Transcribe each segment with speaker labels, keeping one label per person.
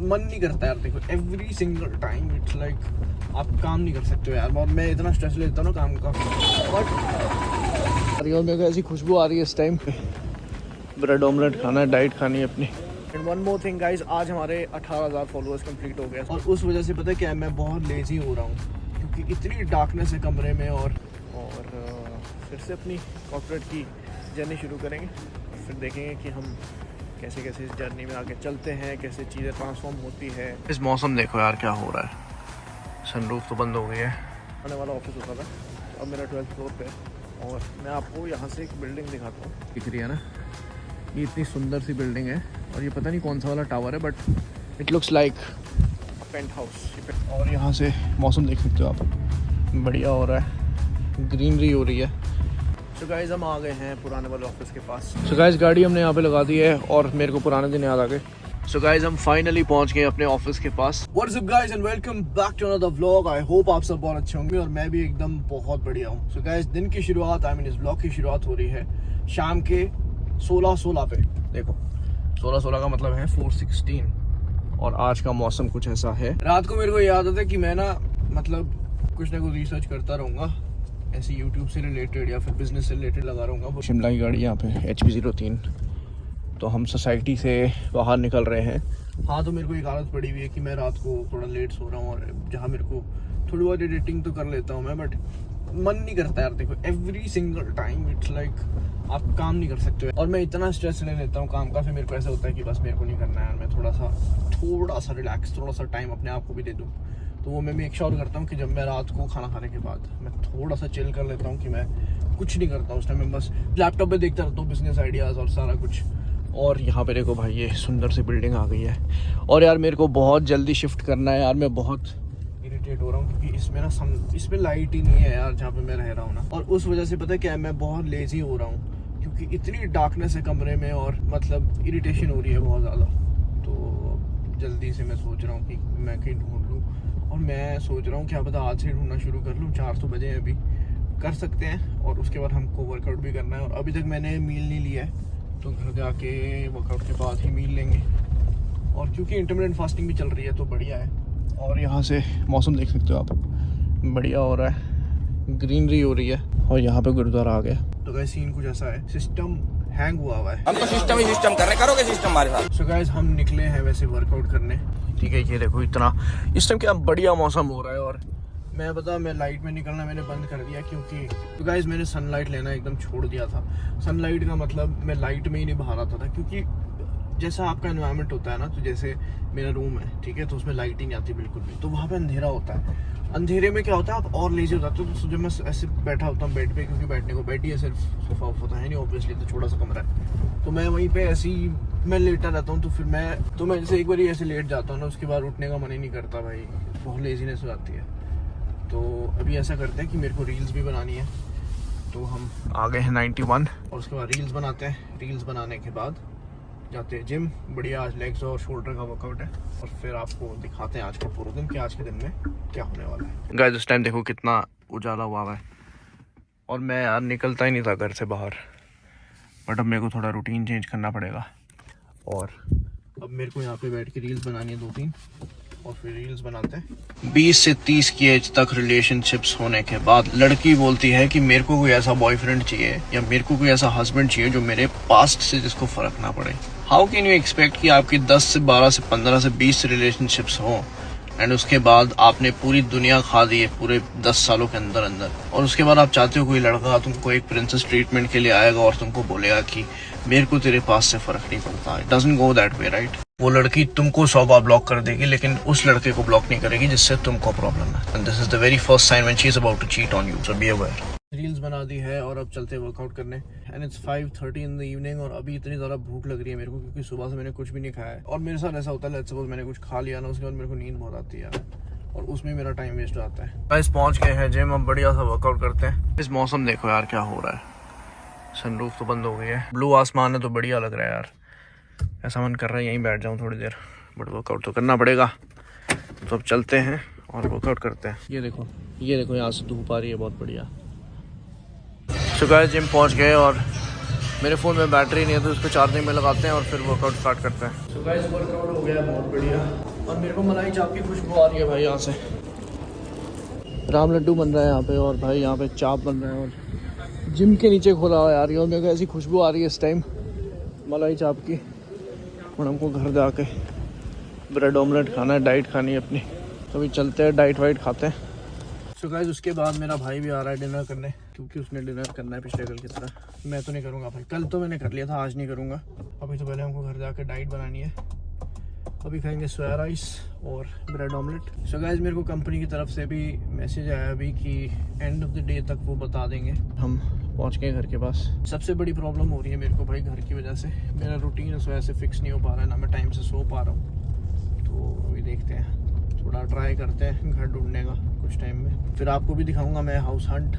Speaker 1: मन नहीं करता यार। देखो every single time it's like आप काम नहीं कर सकते हो यार। और मैं इतना स्ट्रेस लेता हूँ ना काम का। और मेरे को ऐसी खुशबू आ रही है इस टाइम पे। ब्रेड ऑमलेट खाना है, डाइट खानी है अपनी। And one more thing guys, आज हमारे 18,000 फॉलोअर्स कंप्लीट हो गए। और उस वजह से पता है क्या है, मैं बहुत लेजी हो रहा हूँ क्योंकि इतनी डार्कनेस है कमरे में। और फिर से अपनी कॉर्पोरेट की जर्नी शुरू करेंगे। फिर देखेंगे कि हम कैसे कैसे इस जर्नी में आगे चलते हैं, कैसे चीज़ें ट्रांसफॉर्म होती है। इस मौसम देखो यार क्या हो रहा है। सनरूफ तो बंद हो गई है। आने वाला ऑफिस होता था, अब मेरा 12th फ्लोर पे है। और मैं आपको यहाँ से एक बिल्डिंग दिखाता हूँ, दिख रही है ना, ये इतनी सुंदर सी बिल्डिंग है। और ये पता नहीं कौन सा वाला टावर है, but it looks like penthouse. और यहाँ से मौसम देख सकते हो आप, बढ़िया हो रहा है, ग्रीनरी हो रही है। सो गाइस हम आ गए हैं पुराने वाले ऑफिस के पास। सो गाइस गाड़ी हमने यहाँ पे लगा दी है और मेरे को पुराने दिन याद आ गए। सो गाइस हम फाइनली पहुँच गए अपने ऑफिस के पास। What's up guys and welcome back to another vlog. I hope आप सब बहुत अच्छे होंगे और मैं भी एकदम बहुत बढ़िया हूँ। सो गाइस दिन की शुरुआत, आई मीन इस व्लॉग की शुरुआत हो रही है शाम के 16:16 पे। देखो 16:16 का मतलब है 4:16। और आज का मौसम कुछ ऐसा है। रात को मेरे को याद आता है कि मैं ना मतलब कुछ ना कुछ रिसर्च करता रहूँगा ऐसे यूट्यूब से रिलेटेड या फिर बिजनेस से रिलेटेड लगा रहूँगा। शिमला की गाड़ी यहाँ पे HP03। तो हम सोसाइटी से बाहर निकल रहे हैं। हाँ तो मेरे को एक आदत पड़ी हुई है कि मैं रात को थोड़ा लेट सो रहा हूँ और जहाँ मेरे को थोड़ी बहुत एडिटिंग तो कर लेता हूँ मैं, बट मन नहीं करता यार। देखो every single time it's like आप काम नहीं कर सकते हो। और मैं इतना स्ट्रेस ले लेता हूँ काम का, फिर मेरे को ऐसा होता है कि बस मेरे को नहीं करना है यार। मैं थोड़ा सा रिलैक्स, थोड़ा सा टाइम अपने आप को भी दे दूँ। तो वो मैं मेक श्योर करता हूँ कि जब मैं रात को खाना खाने के बाद मैं थोड़ा सा चिल कर लेता हूँ कि मैं कुछ नहीं करता उस टाइम। मैं बस लैपटॉप पे देखता रहता हूँ बिजनेस आइडियाज़ और सारा कुछ। और यहाँ पे देखो भाई ये सुंदर सी बिल्डिंग आ गई है। और यार मेरे को बहुत जल्दी शिफ्ट करना है यार। मैं बहुत इरिटेट हो रहा हूँ क्योंकि इसमें ना इसमें लाइट ही नहीं है यार जहाँ पे मैं रह रहा हूँ ना। और उस वजह से पता है क्या है, मैं बहुत लेजी हो रहा हूँ क्योंकि इतनी डार्कनेस है कमरे में और मतलब इरिटेशन हो रही है बहुत ज़्यादा। तो जल्दी से मैं सोच रहा हूँ कि मैं कहीं ढूंढ लूँ। और मैं सोच रहा हूँ क्या पता आज से ढूंढना शुरू कर लूँ। 4 बजे अभी कर सकते हैं। और उसके बाद हमको वर्कआउट भी करना है। और अभी तक मैंने मील नहीं लिया है, तो घर जाके वर्कआउट के बाद ही मील लेंगे। और क्योंकि इंटरमिटेंट फास्टिंग भी चल रही है तो बढ़िया है। और यहाँ से मौसम देख सकते हो आप, बढ़िया हो रहा है, ग्रीनरी हो रही है। और यहाँ पे गुरुद्वारा आ गया। तो गाइस सीन कुछ ऐसा है, सिस्टम हैंग हुआ है।
Speaker 2: हम तो सिस्टम ही सिस्टम कर रहे, करोगे सिस्टम हमारे साथ।
Speaker 1: सो गाइस हम निकले हैं वैसे वर्कआउट करने, ठीक है। ये देखो इतना इस टाइम क्या बढ़िया मौसम हो रहा है। और मैं लाइट में निकलना मैंने बंद कर दिया क्योंकि तो गाइस मैंने सनलाइट लेना एकदम छोड़ दिया था। सनलाइट का मतलब मैं लाइट में ही नहीं बाहर आता था क्योंकि जैसा आपका एनवायरनमेंट होता है ना, तो जैसे मेरा रूम है, ठीक है, तो उसमें लाइट ही नहीं आती बिल्कुल भी। तो वहाँ पे अंधेरा होता है। अंधेरे में क्या होता है, आप और लेजी हो जाते हो। तो जब मैं ऐसे बैठा होता हूँ बेड पे, क्योंकि बैठने को बेड ही है, सिर्फ सोफा होता है नहीं ऑब्वियसली, तो छोटा सा कमरा है, तो मैं वहीं पे ऐसे ही मैं लेटा रहता हूँ। तो फिर मैं जैसे एक बार ऐसे लेट जाता हूँ ना, उसके बाद उठने का मन ही नहीं करता भाई, बहुत लेजीनेस हो जाती है। तो अभी ऐसा करते हैं कि मेरे को रील्स भी बनानी है। तो हम आ गए हैं 91 और उसके बाद रील्स बनाते हैं। रील्स बनाने के बाद जाते हैं जिम। बढ़िया आज लेग्स और शोल्डर का वर्कआउट है। और फिर आपको दिखाते हैं आज का पूरा दिन कि आज के दिन में क्या होने वाला है। गाइस उस टाइम देखो कितना उजाला हुआ है। और मैं यार निकलता ही नहीं था घर से बाहर, बट अब मेरे को थोड़ा रूटीन चेंज करना पड़ेगा। और अब मेरे को यहाँ पे बैठ के रील्स बनानी है 2-3 और फिर रील्स बनाते हैं। 20 से 30 की एज तक रिलेशनशिप्स होने के बाद लड़की बोलती है कि मेरे को कोई ऐसा बॉयफ्रेंड चाहिए या मेरे को कोई ऐसा हस्बैंड चाहिए जो मेरे पास्ट से जिसको फर्क ना पड़े। हाउ कैन यू एक्सपेक्ट कि आपकी 10 से 12 से 15 से 20 रिलेशनशिप्स हो एंड उसके बाद आपने पूरी दुनिया खा दी है पूरे 10 सालों के अंदर अंदर, और उसके बाद आप चाहते हो कोई लड़का तुमको एक प्रिंसेस ट्रीटमेंट के लिए आएगा और तुमको बोलेगा कि मेरे को तेरे पास से फर्क नहीं पड़ता। It doesn't go that way, right. वो लड़की तुमको 100 बार ब्लॉक कर देगी लेकिन उस लड़के को ब्लॉक नहीं करेगी जिससे तुमको प्रॉब्लम है। And this is the very first sign when she is about to cheat on you, so be aware. Reels बना दी है और अब चलते हैं वर्कआउट करने। And it's 5:30 in the evening और अभी इतनी ज़्यादा भूख लग रही है मेरे को क्योंकि सुबह से मैंने कुछ भी नहीं खाया है। और मेरे साथ ऐसा होता है, लेट्स सपोज मैंने कुछ खा लिया ना, उसके बाद मेरे को नींद बहुत आती है और उसमें मेरा टाइम वेस्ट हो जाता है। गाइस पहुंच गए हैं जिम, अब बढ़िया सा वर्कआउट करते हैं। इस मौसम देखो यार क्या हो रहा है, सनरूफ तो बंद हो गई है, ब्लू आसमान है तो बढ़िया लग रहा है यार। ऐसा मन कर रहा है यहीं बैठ जाऊँ थोड़ी देर, बट वर्कआउट तो करना पड़ेगा। तो अब चलते हैं और वर्कआउट करते हैं। ये देखो यहाँ से धूप आ रही है बहुत बढ़िया। तो गाइस जिम पहुंच गए और मेरे फ़ोन में बैटरी नहीं है तो इसको चार्जिंग में लगाते हैं और फिर वर्कआउट स्टार्ट करते हैं। तो गाइस वर्कआउट हो गया बहुत बढ़िया। और मेरे को मलाई चाप की खुशबू आ रही है भाई यहाँ से। राम लड्डू बन रहा है यहाँ पे और भाई यहाँ पे चाप बन रहा है और जिम के नीचे खोला हुआ यार। और मेरे को ऐसी खुशबू आ रही है इस टाइम मलाई चाप की। और हमको घर जाके ब्रेड ऑमलेट खाना है, डाइट खानी है अपनी। तो अभी चलते हैं डाइट वाइट खाते हैं। सो गाइस उसके बाद मेरा भाई भी आ रहा है डिनर करने, क्योंकि उसने डिनर करना है पिछले कल की तरह। मैं तो नहीं करूँगा भाई, कल तो मैंने कर लिया था, आज नहीं करूँगा। अभी तो पहले हमको घर जाके डाइट बनानी है। अभी खाएंगे सोया राइस और ब्रेड ऑमलेट। सो गाइस मेरे को कंपनी की तरफ से भी मैसेज आया अभी कि एंड ऑफ द डे तक वो बता देंगे। हम पहुंच गए घर के पास। सबसे बड़ी प्रॉब्लम हो रही है मेरे को भाई घर की वजह से। मेरा रूटीन उस वजह से फिक्स नहीं हो पा रहा है, ना मैं टाइम से सो पा रहा हूँ। तो अभी देखते हैं, थोड़ा ट्राई करते हैं घर ढूंढने का कुछ टाइम में। फिर आपको भी दिखाऊँगा मैं हाउस हंट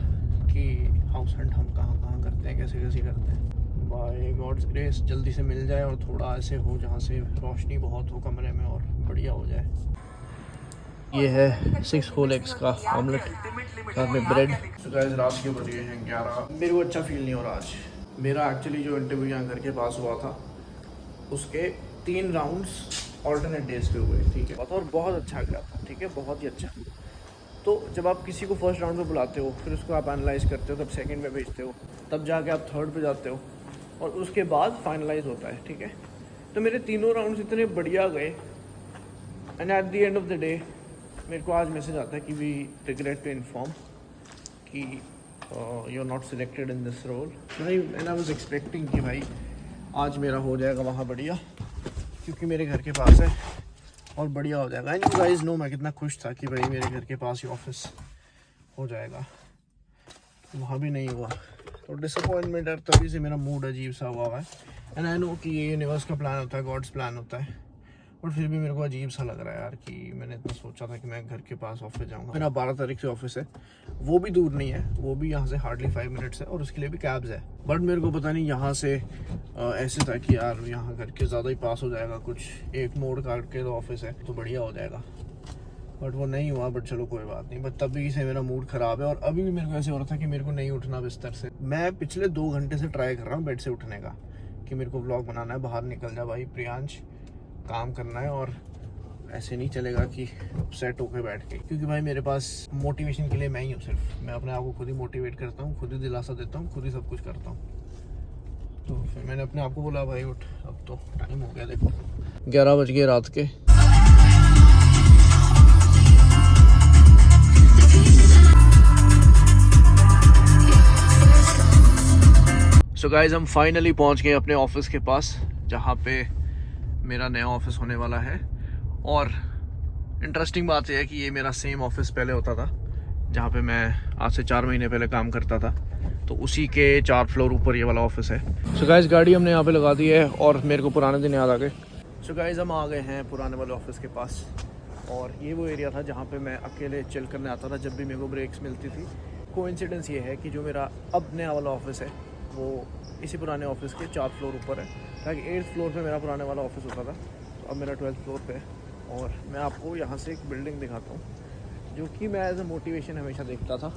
Speaker 1: हम कहाँ करते हैं, कैसे करते हैं। बाय गॉड्स ग्रेस जल्दी से मिल जाए और थोड़ा ऐसे हो जहाँ से रोशनी बहुत हो कमरे में और बढ़िया हो जाए। ये है 6 होल एग्स का ऑमलेट साथ में ब्रेड। तो गाइस रात के बजे हैं 11। मेरे को अच्छा फील नहीं हो रहा आज। मेरा एक्चुअली जो इंटरव्यू यहाँ घर के पास हुआ था उसके 3 राउंड्स ऑल्टरनेट डेज पे हुए, ठीक है, और बहुत अच्छा गया था, ठीक है, बहुत ही अच्छा। तो जब आप किसी को फर्स्ट राउंड पे बुलाते हो, फिर उसको आप एनालाइज करते हो, तब सेकंड में भेजते हो, तब जाके आप थर्ड पे जाते हो और उसके बाद फाइनलाइज होता है, ठीक है। तो मेरे तीनों राउंड्स इतने बढ़िया गए and at the end of the day मेरे को आज मैसेज आता है कि वी रिग्रेट टू इन्फॉर्म कि you are not selected in this role. भाई एंड आई वाज एक्सपेक्टिंग कि भाई आज मेरा हो जाएगा वहाँ बढ़िया, क्योंकि मेरे घर के पास है और बढ़िया हो जाएगा। एंड यू गाइस नो मैं कितना खुश था कि भाई मेरे घर के पास ही ऑफिस हो जाएगा। वहाँ भी नहीं हुआ तो डिसअपॉइंटमेंट है, तभी से मेरा मूड अजीब सा हुआ है। एंड आई नो कि ये यूनिवर्स का प्लान होता है, गॉड्स प्लान होता है, बट फिर भी मेरे को अजीब सा लग रहा है यार कि मैंने इतना सोचा था कि मैं घर के पास ऑफिस जाऊँगा। मेरा 12 तारीख से ऑफिस है, वो भी दूर नहीं है, वो भी यहाँ से हार्डली 5 मिनट्स है और उसके लिए भी कैब्स है। बट मेरे को पता नहीं यहाँ से ऐसे था कि यार यहाँ घर के ज़्यादा ही पास हो जाएगा, कुछ एक मोड़ काट के तो ऑफिस है तो बढ़िया हो जाएगा, बट वो नहीं हुआ। बट चलो कोई बात नहीं, बट तभी से मेरा मूड ख़राब है और अभी भी मेरे को ऐसे हो रहा था कि मेरे को नहीं उठना बिस्तर से। मैं पिछले 2 घंटे से ट्राई कर रहा हूँ बेड से उठने का कि मेरे को व्लॉग बनाना है, बाहर निकल जा भाई प्रियांश, काम करना है। और ऐसे नहीं चलेगा कि सेट होके बैठ के, क्योंकि भाई मेरे पास मोटिवेशन के लिए मैं ही हूँ सिर्फ। मैं अपने आप को खुद ही मोटिवेट करता हूँ, खुद ही दिलासा देता हूँ, खुद ही सब कुछ करता हूँ। तो फिर मैंने अपने आप को बोला भाई उठ, अब तो टाइम हो गया, देखो 11 बज गए रात के। सो गाइज हम फाइनली पहुंच गए अपने ऑफिस के पास, जहाँ पे मेरा नया ऑफिस होने वाला है। और इंटरेस्टिंग बात यह है कि ये मेरा सेम ऑफिस पहले होता था, जहाँ पे मैं आज से 4 महीने पहले काम करता था। तो उसी के 4 फ्लोर ऊपर ये वाला ऑफिस है। सो गाइज गाड़ी हमने यहाँ पे लगा दी है और मेरे को पुराने दिन याद आ गए। सो गाइज हम आ गए हैं पुराने वाले ऑफिस के पास और ये वो एरिया था जहाँ पे मैं अकेले चिल करने आता था जब भी मेरे को ब्रेक्स मिलती थी। कोइंसिडेंस ये है कि जो मेरा अब नया वाला ऑफिस है वो इसी पुराने ऑफिस के 4 फ्लोर ऊपर है, ताकि 8th फ्लोर पे मेरा पुराने वाला ऑफिस होता था। तो अब मेरा 12th फ्लोर पे है। और मैं आपको यहाँ से एक बिल्डिंग दिखाता हूँ जो कि मैं एज ए मोटिवेशन हमेशा देखता था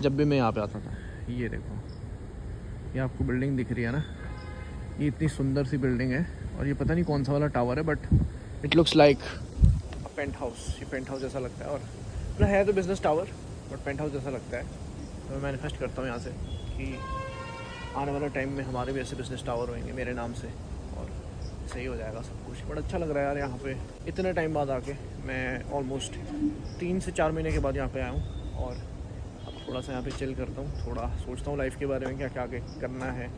Speaker 1: जब भी मैं यहाँ पे आता था। ये देखो, ये आपको बिल्डिंग दिख रही है ना, ये इतनी सुंदर सी बिल्डिंग है और ये पता नहीं कौन सा वाला टावर है, but it looks like a paint house. ये पेंट हाउस जैसा लगता है और मतलब है तो business tower, but paint house जैसा लगता है। तो मैं मैनिफेस्ट करता हूँ यहाँ से कि आने वाले टाइम में हमारे भी ऐसे बिजनेस टावर होंगे मेरे नाम से और सही हो जाएगा सब कुछ। बड़ा अच्छा लग रहा है यार यहाँ पे इतने टाइम बाद आके। मैं ऑलमोस्ट 3 से 4 महीने के बाद यहाँ पे आया हूँ और अब थोड़ा सा यहाँ पे चिल करता हूँ, थोड़ा सोचता हूँ लाइफ के बारे में, क्या क्या आगे करना है,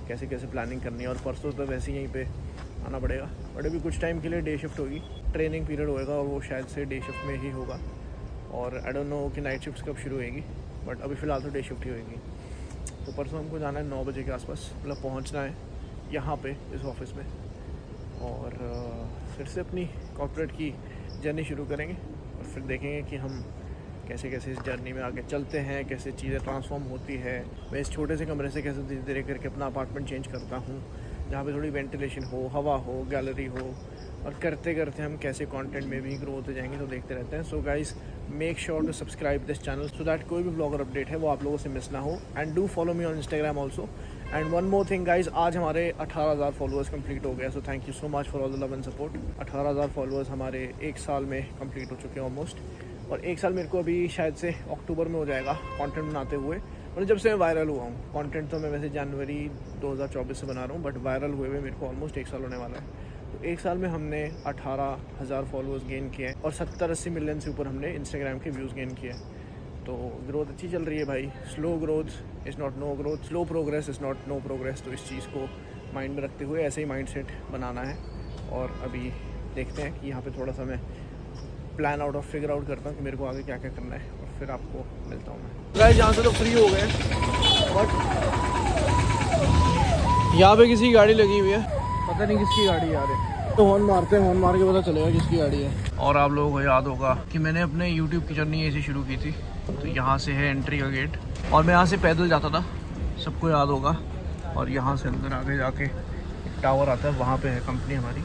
Speaker 1: कैसे कैसे प्लानिंग करनी है। और परसों तो वैसे ही यहीं पे आना पड़ेगा, बट अभी कुछ टाइम के लिए डे शिफ्ट होगी, ट्रेनिंग पीरियड होएगा और वो शायद से डे शिफ्ट में ही होगा। और आई डोंट नो कि नाइट शिफ्ट कब शुरू होएगी, बट अभी फ़िलहाल तो डे शिफ्ट ही होएगी। तो परसों हमको जाना है 9 बजे के आसपास, मतलब पहुंचना है यहाँ पे इस ऑफिस में और फिर से अपनी कॉर्पोरेट की जर्नी शुरू करेंगे और फिर देखेंगे कि हम कैसे कैसे इस जर्नी में आगे चलते हैं, कैसे चीज़ें ट्रांसफॉर्म होती है। मैं इस छोटे से कमरे से कैसे धीरे धीरे करके अपना अपार्टमेंट चेंज करता हूँ, जहाँ पे थोड़ी वेंटिलेशन हो, हवा हो, गैलरी हो, और करते करते हम कैसे कंटेंट में भी ग्रो होते जाएंगे। तो देखते रहते हैं। So guys make sure to subscribe this channel so that कोई भी ब्लॉगर अपडेट है वो आप लोगों से मिस ना हो। And do follow me on Instagram also and one more thing guys, आज हमारे 18,000 फॉलोअर्स कंप्लीट हो गए, so thank you so much for all the love and support. 18,000 followers हमारे एक साल में कंप्लीट हो चुके हैं ऑलमोस्ट, और एक साल मेरे को अभी शायद से अक्टूबर में हो जाएगा कंटेंट बनाते हुए। मतलब जब से मैं वायरल हुआ हूँ, कंटेंट तो मैं वैसे जनवरी 2024 से बना रहा हूँ, बट वायरल हुए मेरे को ऑलमोस्ट एक साल होने वाला है। तो एक साल में हमने 18,000 फॉलोअर्स गेन किए हैं और 70-80 मिलियन से ऊपर हमने इंस्टाग्राम के व्यूज़ गेन किए हैं। तो ग्रोथ अच्छी चल रही है भाई। Slow growth is not know growth, slow progress is not know progress. तो इस चीज़ को माइंड में रखते हुए ऐसे ही माइंडसेट बनाना है। और अभी देखते हैं कि यहाँ पे थोड़ा सा मैं प्लान आउट और फिगर आउट करता हूँ कि मेरे को आगे क्या क्या करना है, और फिर आपको मिलता हूँ मैं। गाइस यहाँ से तो फ्री हो गए, बट यहाँ पे किसी की गाड़ी लगी हुई है, पता नहीं किसकी गाड़ी आ रही है। तो हॉर्न मारते हैं, हॉर्न मार के पता चलेगा किसकी गाड़ी है। और आप लोगों को याद होगा कि मैंने अपने यूट्यूब की जर्नी ऐसी शुरू की थी। तो यहाँ से है एंट्री का गेट, और मैं यहाँ से पैदल जाता था, सबको याद होगा। और यहाँ से अंदर आगे जाके एक टावर आता है, वहाँ पे है कंपनी हमारी।